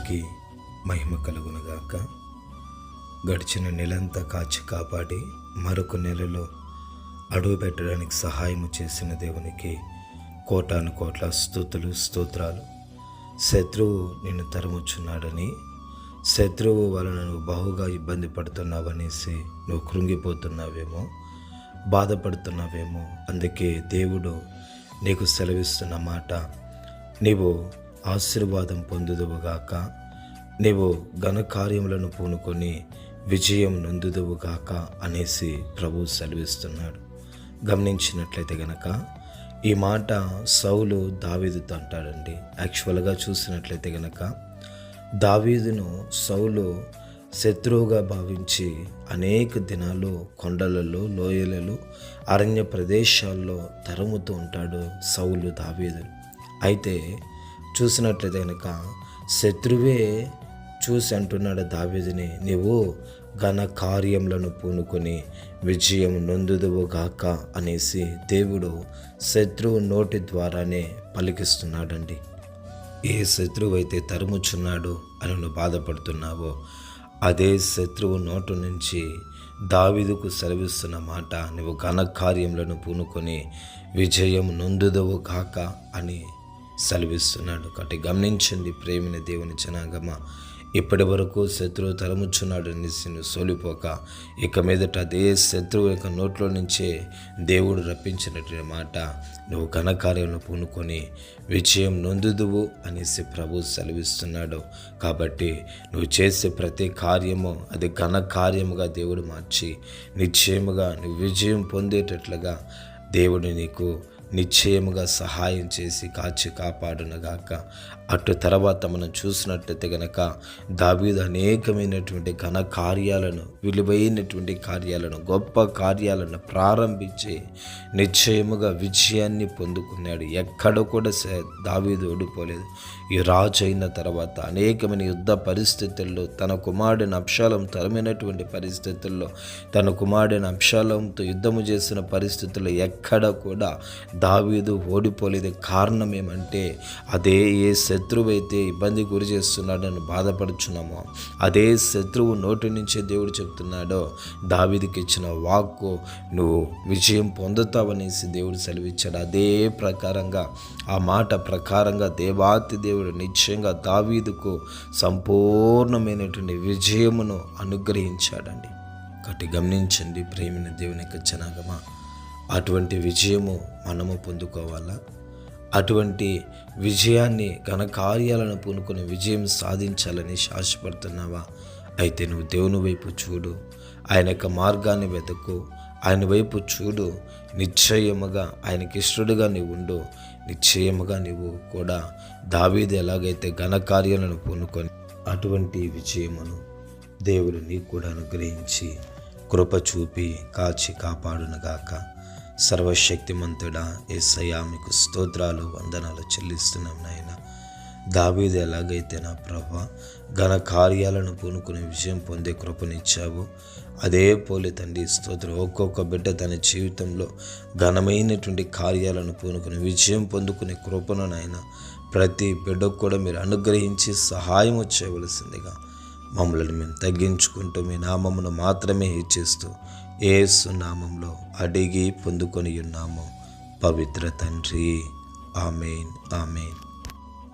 దేవునికి మహిమ కలుగునుగాక. గడిచిన నెలంతా కాచి కాపాడి మరొక నెలలో అడుగు పెట్టడానికి సహాయం చేసిన దేవునికి కోటాను కోట్ల స్తుతులు స్తోత్రాలు. శత్రువు నిన్ను తరుముచున్నాడని, శత్రువు వలన నువ్వు బహుగా ఇబ్బంది పడుతున్నావనేసి నువ్వు కృంగిపోతున్నావేమో, బాధపడుతున్నావేమో. అందుకే దేవుడు నీకు సెలవిస్తున్న మాట, నీవు ఆశీర్వాదం పొందుదువుగాక, నీవు ఘనకార్యములను పూనుకొని విజయం నొందుదువుగాక అనేసి ప్రభు సెలవిస్తున్నాడు. గమనించినట్లయితే గనక ఈ మాట సౌలు దావీదుతో అంటాడండి. యాక్చువల్గా చూసినట్లయితే గనక దావీదును సౌలు శత్రువుగా భావించి అనేక దినాలు కొండలలో, లోయలలో, అరణ్య ప్రదేశాల్లో తరుముతూ ఉంటాడు సౌలు దావీదు. అయితే చూసినట్లయితే కనుక శత్రువే చూసి అంటున్నాడు దావీదుని, నీవు ఘన కార్యములను పూనుకొని విజయం నొందుదువుగాక అనేసి దేవుడు శత్రువు నోటి ద్వారానే పలికిస్తున్నాడండి. ఏ శత్రువు అయితే తరుముచున్నాడు అని నువ్వు బాధపడుతున్నావో, అదే శత్రువు నోటు నుంచి దావీదుకు సెలవిస్తున్న మాట, నువ్వు ఘన కార్యములను పూనుకొని విజయం నొందుదువుగాక అని సెలవిస్తున్నాడు. కాబట్టి గమనించండి ప్రేమిన దేవుని జనాంగమా, ఇప్పటి వరకు శత్రువు తరుముచున్నాడు అనేసి నువ్వు సోలిపోక, ఇక మీదట అదే శత్రువు యొక్క నోట్లో నుంచే దేవుడు రప్పించినటువంటి మాట, నువ్వు ఘనకార్యాలను పూనుకొని విజయం నొందుదువు అనేసి ప్రభు సెలవిస్తున్నాడు. కాబట్టి నువ్వు చేసే ప్రతి కార్యము అది ఘనకార్యముగా దేవుడు మార్చి నిశ్చయముగా నువ్వు విజయం పొందేటట్లుగా దేవుడు నీకు నిశ్చయముగా సహాయం చేసి కాచి కాపాడునగాక. అటు తర్వాత మనం చూసినట్లయితే గనక దావీదు అనేకమైనటువంటి ఘన కార్యాలను, విలువైనటువంటి కార్యాలను, గొప్ప కార్యాలను ప్రారంభించి నిశ్చయముగా విజయాన్ని పొందుకున్నాడు. ఎక్కడ కూడా దావీదు ఓడిపోలేదు. ఈ రాజు అయిన తర్వాత అనేకమైన యుద్ధ పరిస్థితుల్లో, తన కుమారుడిని అబ్షాలోము తరిమినటువంటి పరిస్థితుల్లో, తన కుమారుడిని అబ్షాలోముతో యుద్ధము చేసిన పరిస్థితుల్లో ఎక్కడ కూడా దావీదు ఓడిపోలేదు. కారణం ఏమంటే, అదే ఏ శత్రువు అయితే ఇబ్బంది గురి చేస్తున్నాడని బాధపడుచున్నామో, అదే శత్రువు నోటి నుంచే దేవుడు చెప్తున్నాడో, దావీదుకి ఇచ్చిన వాక్కు నువ్వు విజయం పొందుతావనేసి దేవుడు సెలవిచ్చాడు. అదే ప్రకారంగా, ఆ మాట ప్రకారంగా దేవాతి దేవుడు నిశ్చయంగా దావీదుకు సంపూర్ణమైనటువంటి విజయమును అనుగ్రహించాడండి. కాబట్టి గమనించండి ప్రేమిన దేవుని యొక్క జనాంగమా, అటువంటి విజయము మనము పొందుకోవాలా? అటువంటి విజయాన్ని, ఘనకార్యాలను పూనుకొని విజయం సాధించాలని ఆశపడుతున్నావా? అయితే నువ్వు దేవుని వైపు చూడు, ఆయన యొక్క మార్గాన్ని వెతుకు, ఆయన వైపు చూడు. నిశ్చయముగా ఆయనకి ఇష్టడుగా నీవు ఉండు. నిశ్చయముగా నీవు కూడా దావీదు ఎలాగైతే ఘనకార్యాలను పూనుకొని అటువంటి విజయమును దేవుడు నీకు కూడా అనుగ్రహించి కృప చూపి కాచి కాపాడునగాక. సర్వశక్తిమంతుడా యేసయ్యా, మీకు స్తోత్రాలు వందనాలు చెల్లిస్తున్నాం నాయన. దావీదు ఎలాగైతే నా ప్రభువా ఘన కార్యాలను పూనుకునే విజయం పొందే కృపనిచ్చావు, అదే పోలి తండ్రి స్తోత్రం. ఒక్కొక్క బిడ్డ తన జీవితంలో ఘనమైనటువంటి కార్యాలను పూనుకుని విజయం పొందుకునే కృపను నాయన ప్రతి బిడ్డకు కూడా మీరు అనుగ్రహించి సహాయం చేయవలసిందిగా మమ్మల్ని మేము తగ్గించుకుంటూ మీ నామమును మాత్రమే హెచ్చిస్తూ యేసు నామంలో అడిగి పొందుకొని ఉన్నాము పవిత్ర తండ్రి. ఆమేన్, ఆమేన్.